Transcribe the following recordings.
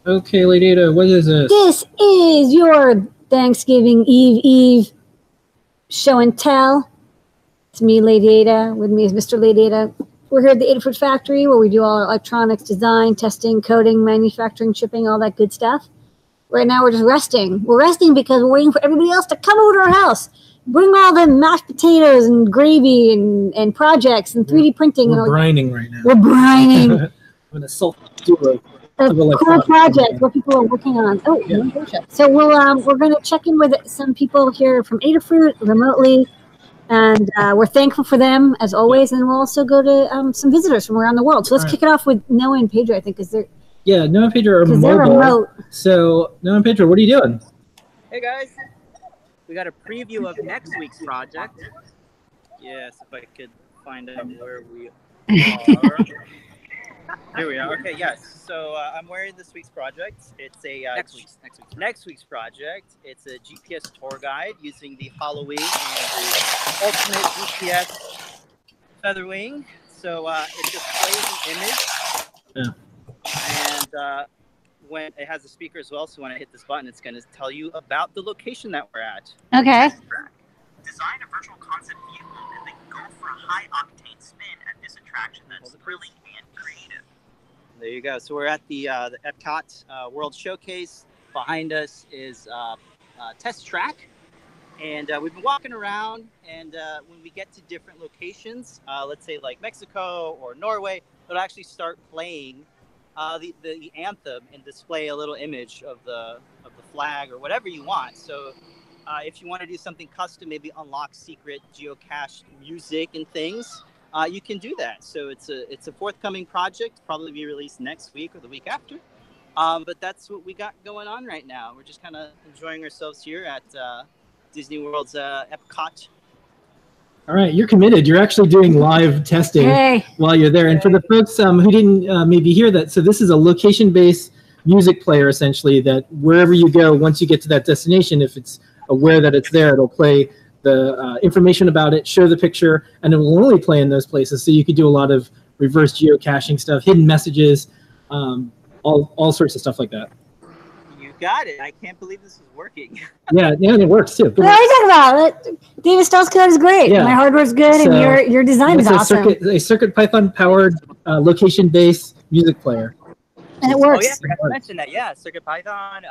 Okay, Lady Ada, what is this? This is your Thanksgiving Eve show and tell. It's me, Lady Ada. With me is Mr. Lady Ada. We're here at the Adafruit factory where we do all our electronics design, testing, coding, manufacturing, shipping, all that good stuff. Right now we're just resting. We're resting because we're waiting for everybody else to come over to our house. Bring all the mashed potatoes and gravy and projects and 3D printing. We're brining right now. We're brining. I'm going to salt duo. Cool project what people are working on. Oh, yeah. So we're going to check in with some people here from Adafruit remotely, and we're thankful for them as always. And we'll also go to some visitors from around the world. So let's kick it off with Noe and Pedro, I think, because they're Noe and Pedro are mobile. They're remote. So Noe and Pedro, what are you doing? Hey guys, we got a preview of next week's project. Yes, if I could find out where we are. Here we are. Okay, yes. So I'm wearing this week's project. It's a next week's project. It's a GPS tour guide using the Hallowing and the ultimate GPS featherwing. So it displays an image. Yeah. And when it has a speaker as well, so when I hit this button, it's going to tell you about the location that we're at. Okay. Design a virtual concept vehicle and then go for a high octane spin at this attraction that's thrilling and creative. There you go. So we're at the Epcot World Showcase. Behind us is Test Track. And we've been walking around, and when we get to different locations, let's say like Mexico or Norway, it'll actually start playing the anthem and display a little image of the flag or whatever you want. So if you want to do something custom, maybe unlock secret geocached music and things, you can do that. So it's a forthcoming project, probably be released next week or the week after. But that's what we got going on right now. We're just kind of enjoying ourselves here at Disney World's Epcot. All right, you're committed. You're actually doing live testing while you're there. And for the folks who didn't maybe hear that, so this is a location-based music player, essentially, that wherever you go, once you get to that destination, if it's aware that it's there, it'll play the information about it, show the picture, and it will only play in those places. So you could do a lot of reverse geocaching stuff, hidden messages, all sorts of stuff like that. You got it. I can't believe this is working. Yeah, and it works too. What are you talking about? David Stahl's code is great. Yeah. My hardware's good, and your design is awesome. A CircuitPython powered location-based music player. And it works. Oh yeah, I forgot to mention that. Yeah, CircuitPython.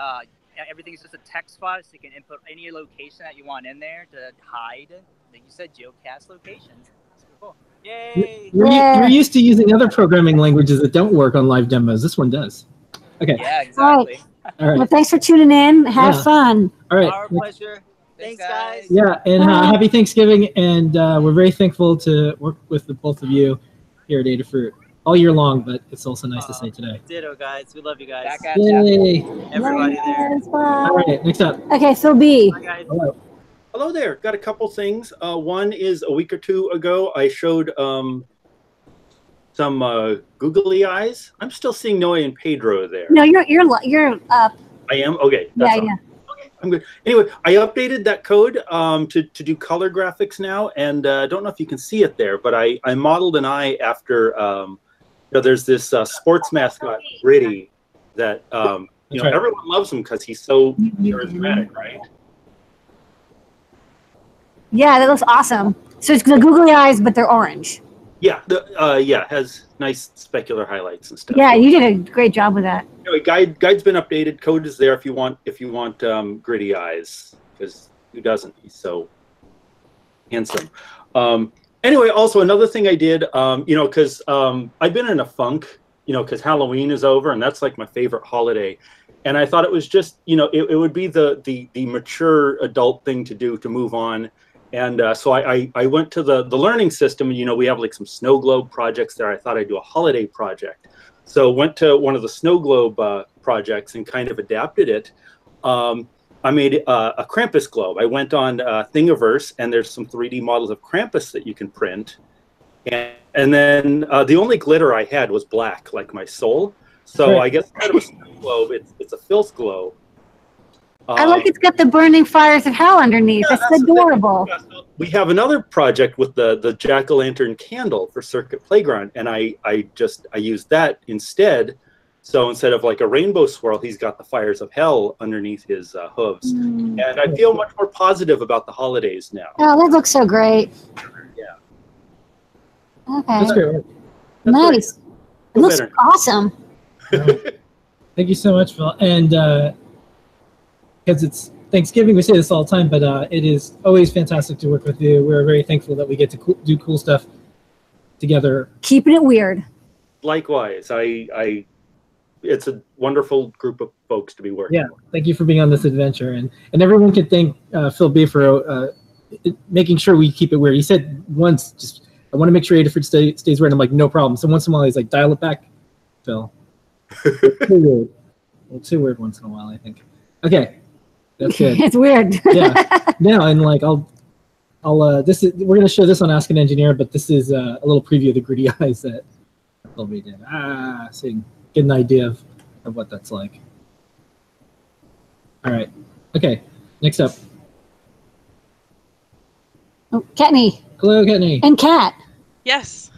Everything's just a text file, so you can input any location that you want in there to hide, like you said, geocache locations. That's cool. Yay! You're used to using other programming languages that don't work on live demos. This one does. Okay. Yeah, exactly. All right. Well, thanks for tuning in. Have fun. All right. Our pleasure. Thanks, guys. Yeah, and happy Thanksgiving, and we're very thankful to work with the both of you here at Adafruit all year long, but it's also nice to say today. Ditto, guys. We love you guys. Back at Yay. Everybody there. All right, next up. Okay, so B. Bye, guys. Hello. Hello there. Got a couple things. One is a week or two ago, I showed some googly eyes. I'm still seeing Noe and Pedro there. No, you're up. I am? Okay. That's yeah. Okay, I'm good. Anyway, I updated that code to do color graphics now, and I don't know if you can see it there, but I modeled an eye after, there's this sports mascot, Gritty, that, everyone loves him because he's so charismatic, right? Yeah, that looks awesome. So it's the googly eyes, but they're orange. Yeah, has nice specular highlights and stuff. Yeah, you did a great job with that. Anyway, guide's been updated. Code is there if you want gritty eyes, because who doesn't? He's so handsome. Anyway, also another thing I did, because I've been in a funk, because Halloween is over, and that's like my favorite holiday. And I thought it was just, it would be the mature adult thing to do to move on. And so I went to the learning system, and, we have like some snow globe projects there. I thought I'd do a holiday project. So went to one of the snow globe projects and kind of adapted it. I made a Krampus globe. I went on Thingiverse, and there's some 3D models of Krampus that you can print. And then the only glitter I had was black, like my soul. So I guess instead of a snow globe, it's a filth globe. I like it's got the burning fires of hell underneath. Yeah, that's adorable. We have another project with the jack-o'-lantern candle for Circuit Playground, and I used that instead So instead of like a rainbow swirl, he's got the fires of hell underneath his hooves. And I feel much more positive about the holidays now. Oh, that looks so great. Yeah. Okay. That's great. Nice. It looks awesome. Thank you so much, Phil. And because it's Thanksgiving, we say this all the time, but it is always fantastic to work with you. We're very thankful that we get to do cool stuff together. Keeping it weird. Likewise, it's a wonderful group of folks to be working with. Thank you for being on this adventure. And everyone can thank Phil B for making sure we keep it weird. He said once, just, I want to make sure Adafruit stays weird. I'm like, no problem. So once in a while, he's like, dial it back, Phil. Too weird. Well, too weird once in a while, I think. Okay. That's good. It's weird. Yeah. Now, and like, we're going to show this on Ask an Engineer, but this is a little preview of the gritty eyes that Phil B did. So you can get an idea of what that's like. All right. Okay. Next up. Oh, Katni. Hello, Katni. And Kat. Yes.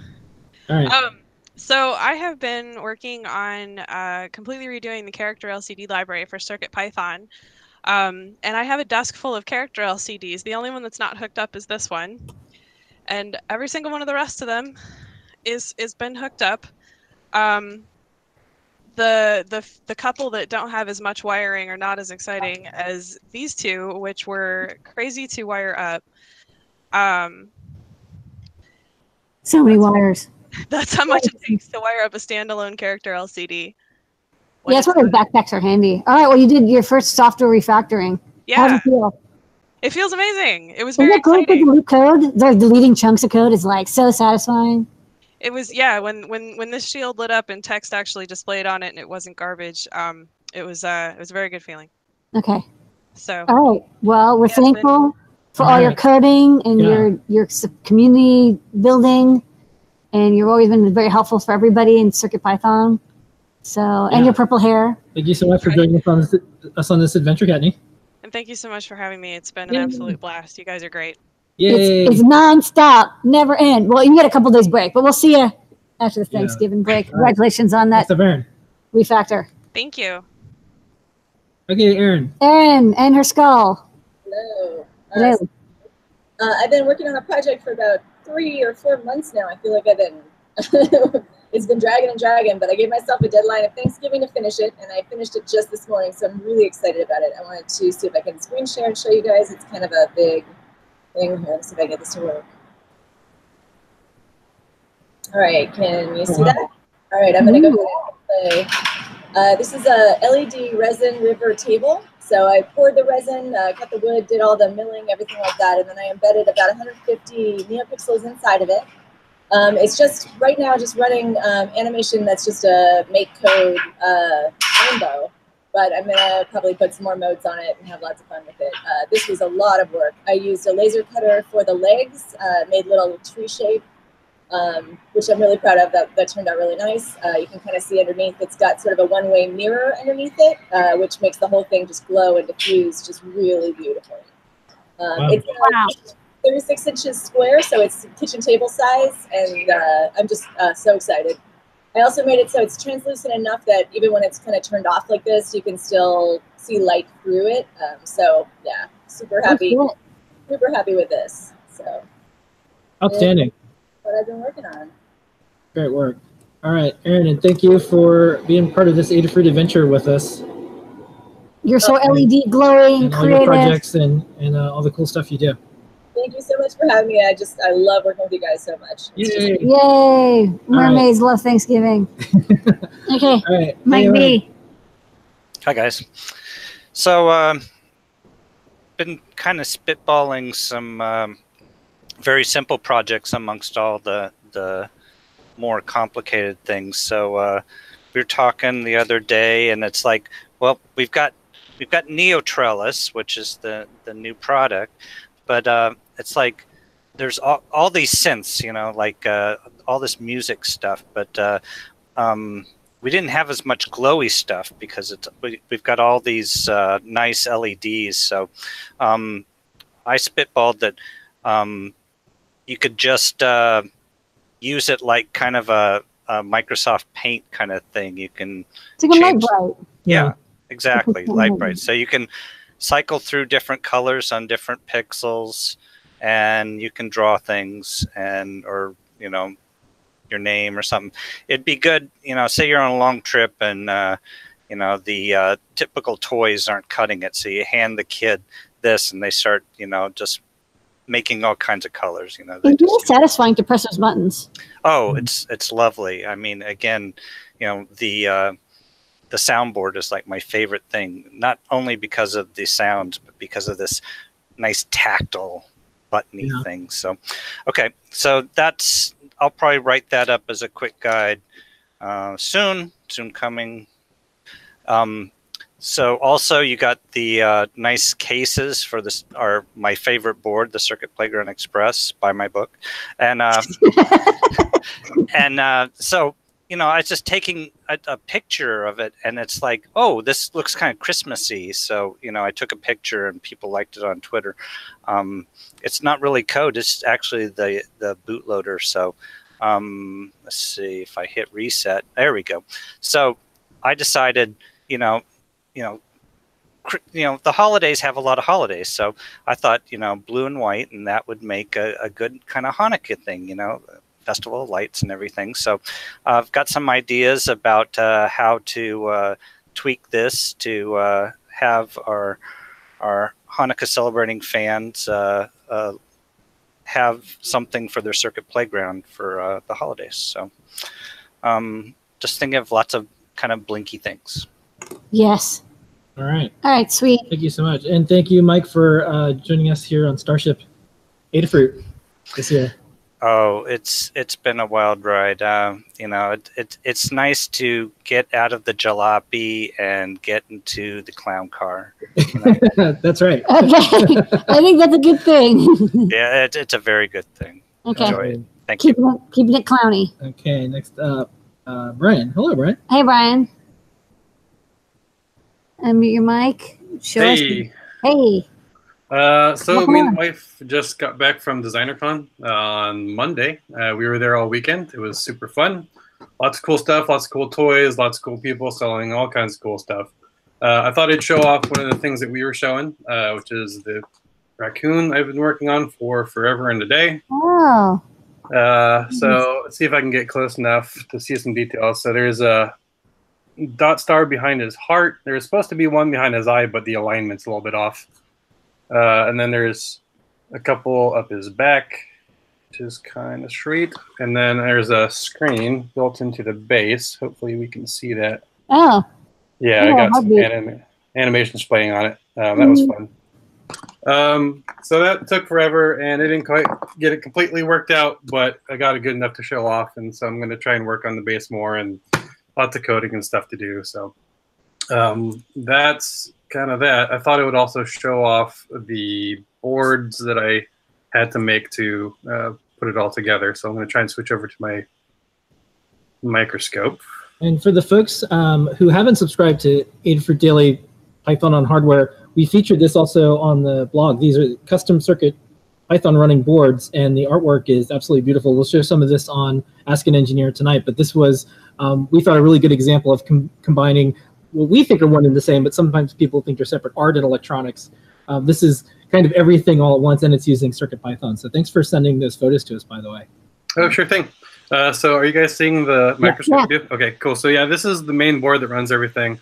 All right. So I have been working on completely redoing the character LCD library for CircuitPython. And I have a desk full of character LCDs. The only one that's not hooked up is this one. And every single one of the rest of them is been hooked up. The couple that don't have as much wiring are not as exciting as these two, which were crazy to wire up. So many wires. That's how much it takes to wire up a standalone character LCD. Yeah, that's why those backpacks are handy. All right, well, you did your first software refactoring. Yeah. How does it feel? It feels amazing. It was very Cool exciting. with the code? Like deleting chunks of code is like so satisfying. It was, yeah, when this shield lit up and text actually displayed on it and it wasn't garbage, it was a very good feeling. Okay. So. All right. Well, we're thankful for all your coding and your community building, and you've always been very helpful for everybody in CircuitPython. So, and your purple hair. Thank you so much for joining us on this adventure, Katni. And thank you so much for having me. It's been an absolute blast. You guys are great. Yay. It's nonstop, never end. Well, you get a couple days break, but we'll see you after the Thanksgiving break. Congratulations on that refactor. Thank you. Okay, Erin. Erin and her skull. Hello. Hello. I've been working on a project for about 3 or 4 months now. I feel like I've been, it's been dragging and dragging, but I gave myself a deadline of Thanksgiving to finish it, and I finished it just this morning, so I'm really excited about it. I wanted to see if I can screen share and show you guys. It's kind of a big thing here. Let's see if I get this to work. All right, can you see that? All right, I'm going to go ahead and play. This is a LED resin river table. So I poured the resin, cut the wood, did all the milling, everything like that, and then I embedded about 150 NeoPixels inside of it. It's just, right now, just running animation that's just a make code rainbow, but I'm gonna probably put some more modes on it and have lots of fun with it. This was a lot of work. I used a laser cutter for the legs, made little tree shape, which I'm really proud of. That turned out really nice. You can kind of see underneath, it's got sort of a one-way mirror underneath it, which makes the whole thing just glow and diffuse just really beautifully. It's 36 inches square, so it's kitchen table size, and I'm just so excited. I also made it so it's translucent enough that even when it's kind of turned off like this, you can still see light through it. So yeah, super happy with this. So outstanding. What I've been working on. Great work. All right, Erin, and thank you for being part of this Adafruit adventure with us. You're so LED glowing, and all creative. your projects and all the cool stuff you do. Thank you so much for having me. I love working with you guys so much. Yay! Yay! Mermaids love Thanksgiving. Okay, all right. Mike B. Hi guys. So been kind of spitballing some very simple projects amongst all the more complicated things. So we were talking the other day, and it's like, well, we've got NeoTrellis, which is the new product, but it's like there's all these synths, you know, like all this music stuff, but we didn't have as much glowy stuff because we've got all these nice LEDs. So I spitballed that you could just use it like kind of a Microsoft Paint kind of thing. You can It's like a light bright. Yeah, exactly, light bright. So you can cycle through different colors on different pixels, and you can draw things or your name or something. It'd be good, say you're on a long trip and the typical toys aren't cutting it, so you hand the kid this and they start just making all kinds of colors. It's really satisfying to press those buttons. Oh, it's lovely. I mean, again, the soundboard is like my favorite thing, not only because of the sounds, but because of this nice tactile buttony thing. So, okay, so I'll probably write that up as a quick guide soon coming. So also you got the nice cases for this, my favorite board, the Circuit Playground Express, by my book, and so I was just taking a picture of it, and it's like, oh, this looks kind of Christmassy. So I took a picture, and people liked it on Twitter. It's not really code; it's actually the bootloader. So let's see if I hit reset. There we go. So I decided, the holidays have a lot of holidays. So I thought, blue and white, and that would make a good kind of Hanukkah thing, festival of lights and everything. So I've got some ideas about how to tweak this to have our Hanukkah celebrating fans have something for their Circuit Playground for the holidays. So just think of lots of kind of blinky things. Yes. All right. All right, sweet. Thank you so much. And thank you, Mike, for joining us here on Starship Adafruit this year. Oh, it's been a wild ride. It's nice to get out of the jalopy and get into the clown car. That's right. Okay. I think that's a good thing. Yeah, it's a very good thing. Okay. Enjoy it. Thank you. Keeping it clowny. Okay, next up, Bryan. Hello, Bryan. Hey, Bryan. Unmute your mic. Show us. Hey. So me and my wife just got back from DesignerCon on Monday. We were there all weekend. It was super fun. Lots of cool stuff, lots of cool toys, lots of cool people selling all kinds of cool stuff. I thought I'd show off one of the things that we were showing, which is the raccoon I've been working on for forever and a day. Oh. So let's see if I can get close enough to see some details. So there's a dot star behind his heart. There's supposed to be one behind his eye, but the alignment's a little bit off. And then there's a couple up his back, which is kind of straight. And then there's a screen built into the base. Hopefully we can see that. Oh. Yeah, I got some animations playing on it. That was fun. So that took forever, and I didn't quite get it completely worked out, but I got it good enough to show off. And so I'm going to try and work on the base more, and lots of coding and stuff to do. So that's kind of that. I thought it would also show off the boards that I had to make to put it all together. So I'm going to try and switch over to my microscope. And for the folks who haven't subscribed to Adafruit Daily Python on Hardware, we featured this also on the blog. These are custom circuit Python running boards, and the artwork is absolutely beautiful. We'll show some of this on Ask an Engineer tonight, but this was, we thought, a really good example of combining what we think are one and the same, but sometimes people think they're separate, art and electronics. This is kind of everything all at once, and it's using CircuitPython. So thanks for sending those photos to us, by the way. Oh, sure thing. So are you guys seeing the microscope? Yeah. Okay, cool. So yeah, this is the main board that runs everything.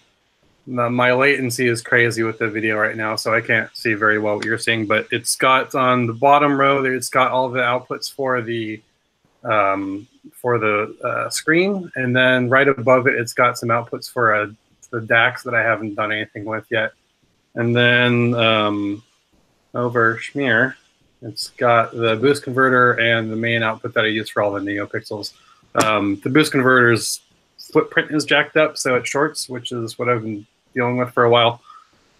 My latency is crazy with the video right now, so I can't see very well what you're seeing, but it's got on the bottom row there, it's got all the outputs for the screen, and then right above it, it's got some outputs for the DAX that I haven't done anything with yet. And then over Schmear, it's got the boost converter and the main output that I use for all the NeoPixels. The boost converter's footprint is jacked up, so it shorts, which is what I've been dealing with for a while.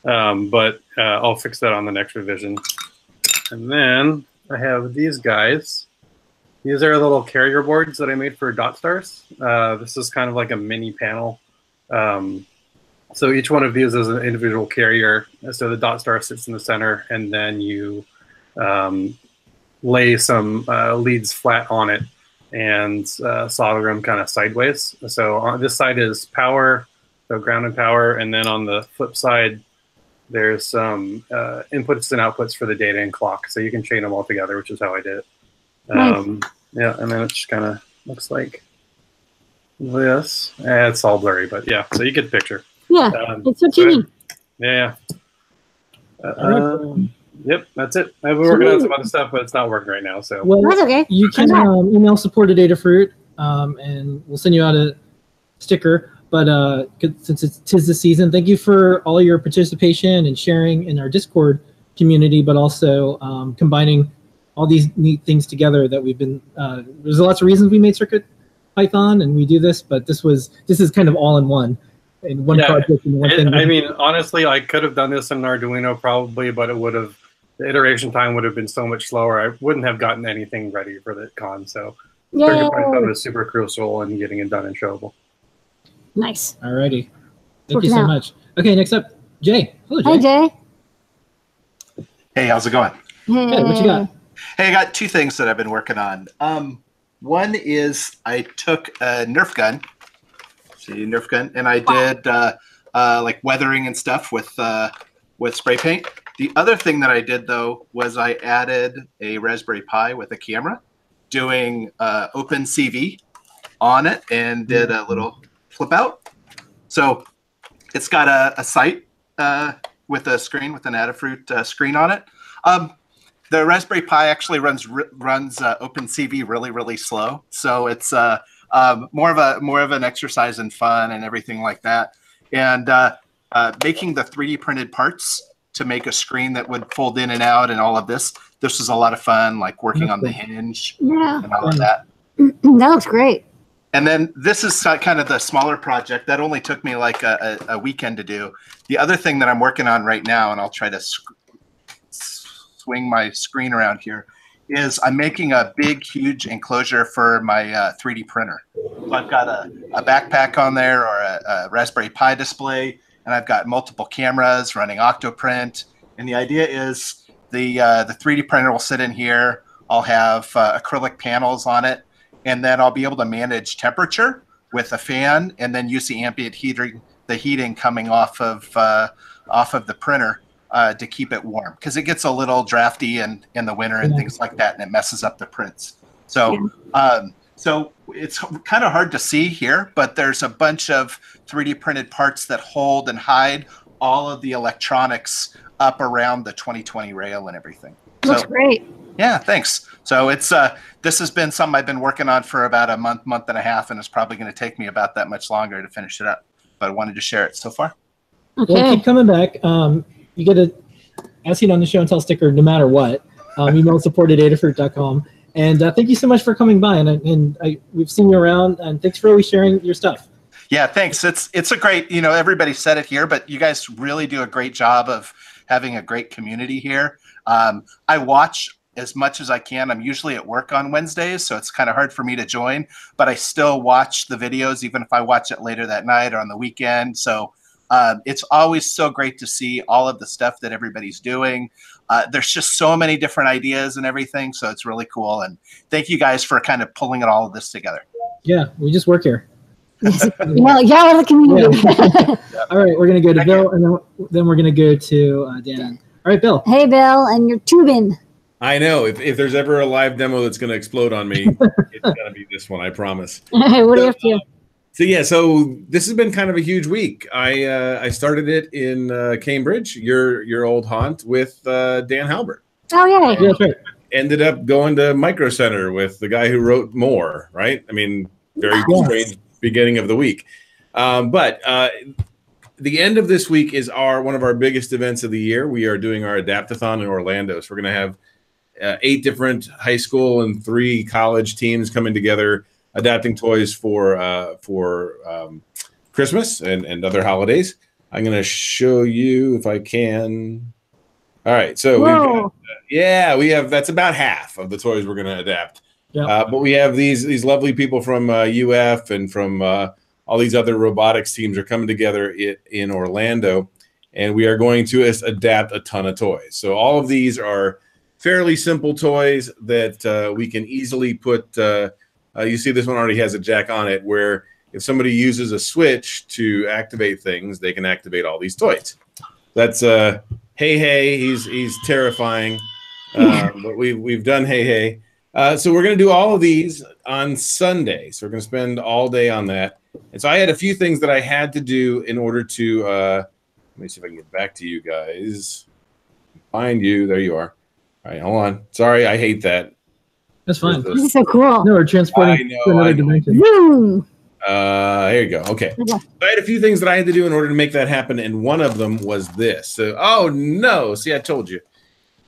But I'll fix that on the next revision. And then I have these guys. These are little carrier boards that I made for dot stars. This is kind of like a mini panel. So each one of these is an individual carrier. So the dot star sits in the center, and then you lay some leads flat on it. and solder them kind of sideways. So on this side is power, so ground and power, and then on the flip side, there's some inputs and outputs for the data and clock. So you can chain them all together, which is how I did it. Nice. Yeah, and then it just kind of looks like this. It's all blurry, but yeah, so you get the picture. Yeah, it's so teeny. Yeah. Yep, that's it. I've been working on some other stuff, but it's not working right now. So well, that's okay. You can email support at Adafruit, and we'll send you out a sticker. But since it's 'tis the season, thank you for all your participation and sharing in our Discord community, but also combining all these neat things together that we've been. There's lots of reasons we made CircuitPython, and we do this, but this is kind of all in one. In one project. In one thing. I mean, honestly, I could have done this in Arduino probably, but the iteration time would have been so much slower. I wouldn't have gotten anything ready for the con. So CircuitPython was super crucial in getting it done and showable. Nice. Alrighty. Thank you so much. Okay, next up, Jay. Hello, Jay. Hi, Jay. Hey, how's it going? Hey, what you got? Hey, I got two things that I've been working on. One is I took a Nerf gun. See, Nerf gun, and I did like weathering and stuff with spray paint. The other thing that I did though was I added a Raspberry Pi with a camera, doing OpenCV on it, and did a little flip out. So it's got a site with a screen with an Adafruit screen on it. The Raspberry Pi actually runs OpenCV really slow, so it's more of an exercise and fun and everything like that. And making the 3D printed parts to make a screen that would fold in and out and all of this. This was a lot of fun, like working on the hinge and all of that. That looks great. And then this is kind of the smaller project that only took me like a weekend to do. The other thing that I'm working on right now, and I'll try to swing my screen around here, is I'm making a big, huge enclosure for my 3D printer. So I've got a backpack on there, or a Raspberry Pi display, and I've got multiple cameras running Octoprint. And the idea is the 3D printer will sit in here. I'll have acrylic panels on it, and then I'll be able to manage temperature with a fan, and then use the ambient heating coming off of the printer to keep it warm, because it gets a little drafty in the winter and things like that, and it messes up the prints. So so it's kind of hard to see here, but there's a bunch of 3D printed parts that hold and hide all of the electronics up around the 2020 rail and everything. Looks great. Yeah, thanks. So it's this has been something I've been working on for about a month and a half, and it's probably going to take me about that much longer to finish it up. But I wanted to share it so far. Okay. Well, keep coming back. You get to ask it on the show and tell sticker no matter what. Email support at adafruit.com. And thank you so much for coming by. And we've seen you around, and thanks for always sharing your stuff. Yeah, thanks. It's a great, everybody said it here, but you guys really do a great job of having a great community here. I watch as much as I can. I'm usually at work on Wednesdays, so it's kind of hard for me to join, but I still watch the videos, even if I watch it later that night or on the weekend. So it's always so great to see all of the stuff that everybody's doing. There's just so many different ideas and everything, so it's really cool. And thank you guys for kind of pulling all of this together. Yeah, we just work here. Well, yeah, the community. Yeah. All right, we're going to go to Bill, and then we're going to go to Dan. All right, Bill. Hey, Bill, and you're tubing. I know. If there's ever a live demo that's going to explode on me, it's going to be this one, I promise. What are you up to? So this has been kind of a huge week. I started it in Cambridge, your old haunt, with Dan Halbert. Oh, yeah. Yeah, that's right. Ended up going to Micro Center with the guy who wrote More, right? I mean, very strange beginning of the week. But the end of this week is one of our biggest events of the year. We are doing our Adaptathon in Orlando. So we're going to have 8 different high school and 3 college teams coming together, adapting toys for Christmas and other holidays. I'm going to show you if I can. All right, so we have that's about half of the toys we're going to adapt. Yeah. But we have these lovely people from UF and from all these other robotics teams are coming together in Orlando, and we are going to adapt a ton of toys. So all of these are fairly simple toys that we can easily put you see this one already has a jack on it, where if somebody uses a switch to activate things, they can activate all these toys. That's Hey, he's terrifying, but we've done Hey. So we're going to do all of these on Sunday. So we're going to spend all day on that. And so I had a few things that I had to do in order to, let me see if I can get back to you guys. Find you. There you are. All right, hold on. Sorry, I hate that. That's fine. This is so cool. No, we're transporting to another dimension. Woo! Here you go. Okay. So I had a few things that I had to do in order to make that happen, and one of them was this. So, oh no! See, I told you.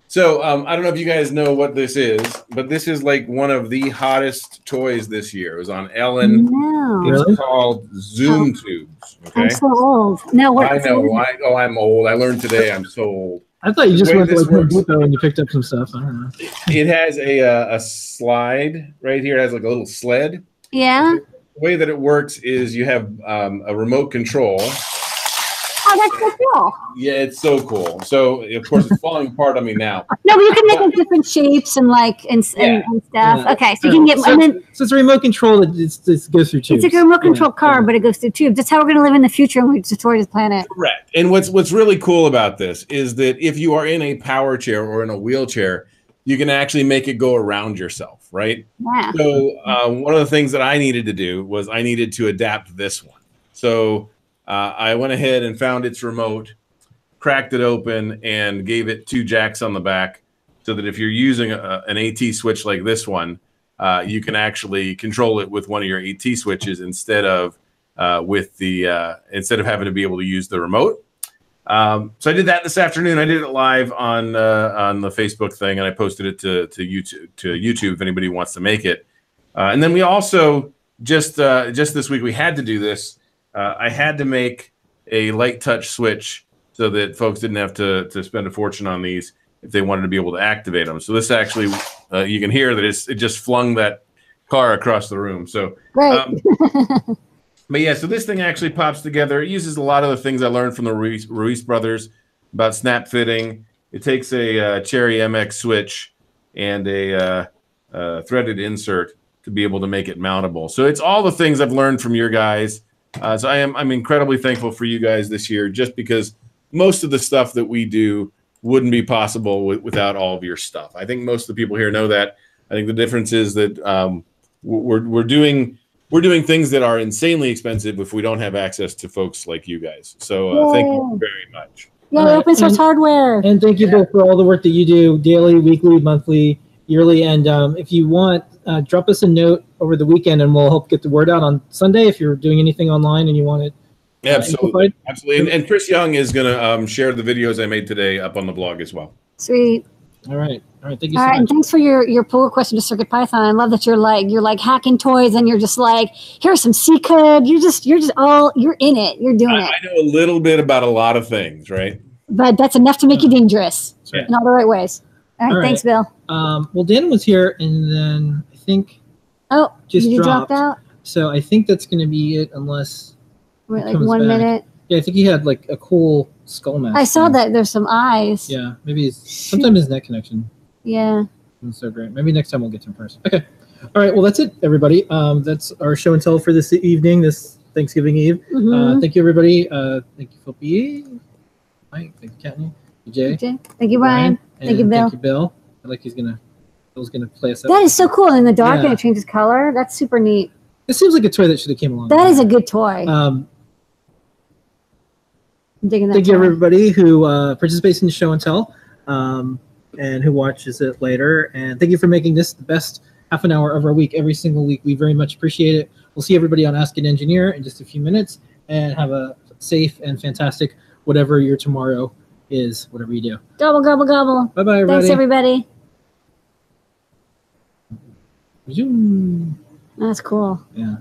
So I don't know if you guys know what this is, but this is like one of the hottest toys this year. It was on Ellen. No. It's called Zoom Tubes. Okay. I'm so old. No, what? I know. I'm old. I learned today. I'm so old. I thought you just went to like Home Depot and you picked up some stuff. I don't know. It has a slide right here. It has like a little sled. Yeah. The way that it works is you have a remote control. Oh, that's so cool. Yeah, it's so cool. So of course it's falling apart on me now. No, but you can make like different shapes and like and stuff. Yeah. Okay, so you can get So, and then so it's a remote control that just goes through tubes. it's like a remote control car, but it goes through tubes. That's how we're going to live in the future when we destroy this planet. Correct. And what's really cool about this is that if you are in a power chair or in a wheelchair, you can actually make it go around yourself, right? Yeah. So one of the things that I needed to do was I needed to adapt this one. So I went ahead and found its remote, cracked it open, and gave it 2 jacks on the back so that if you're using an AT switch like this one, you can actually control it with one of your AT switches instead of instead of having to be able to use the remote. So I did that this afternoon. I did it live on the Facebook thing, and I posted it to YouTube if anybody wants to make it. And then we also just this week we had to do this. I had to make a light touch switch so that folks didn't have to spend a fortune on these if they wanted to be able to activate them. So this actually, you can hear that it just flung that car across the room. So, right. But yeah, so this thing actually pops together. It uses a lot of the things I learned from the Ruiz brothers about snap fitting. It takes a Cherry MX switch and a threaded insert to be able to make it mountable. So it's all the things I've learned from your guys. So I'm incredibly thankful for you guys this year, just because most of the stuff that we do wouldn't be possible without all of your stuff. I think most of the people here know that. I think the difference is that we're doing things that are insanely expensive if we don't have access to folks like you guys. So thank you very much. Yeah, open source hardware. And thank you both for all the work that you do daily, weekly, monthly, yearly. And if you want, drop us a note over the weekend and we'll help get the word out on Sunday if you're doing anything online and you want it. Absolutely. Absolutely. And Chris Young is going to share the videos I made today up on the blog as well. Sweet. All right. Thank you so much. And thanks for your pull request into CircuitPython. I love that you're like hacking toys and you're just like, here's some C code. You're in it. You're doing it. I know a little bit about a lot of things, right? But that's enough to make you dangerous in all the right ways. All right. Thanks, Bill. Well, Dan was here and then I think just dropped out. So I think that's going to be it unless wait like 1 minute. Yeah, I think he had like a cool skull mask. I saw that there's some eyes. Yeah, maybe sometimes his net connection. Yeah. It's so great. Maybe next time we'll get to him first. Okay. All right. Well, that's it, everybody. That's our show and tell for this evening, this Thanksgiving Eve. Thank you, everybody. Thank you, Philippi. Mike. Thank you, Katni. Jay. Thank you, Bryan. Thank you, Bill. Thank you, Bill. I like Bill's gonna play us out. That is so cool. In the dark and it changes color. That's super neat. It seems like a toy that should have came along. That is a good toy. I'm digging that. Thank you, everybody who participates in the show and tell. And who watches it later. And thank you for making this the best half an hour of our week every single week. We very much appreciate it. We'll see everybody on Ask an Engineer in just a few minutes, and have a safe and fantastic whatever your tomorrow is, whatever you do. Gobble, gobble, gobble. Bye-bye, everybody. Thanks, everybody. Zoom. That's cool. Yeah.